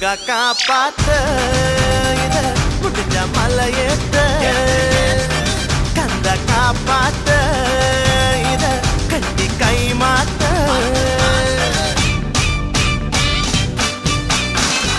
முருகா காப்பாத்த இத முடிஞ்ச மலையேத்த கந்த காப்பாத்த இத கட்டி கை மாத்த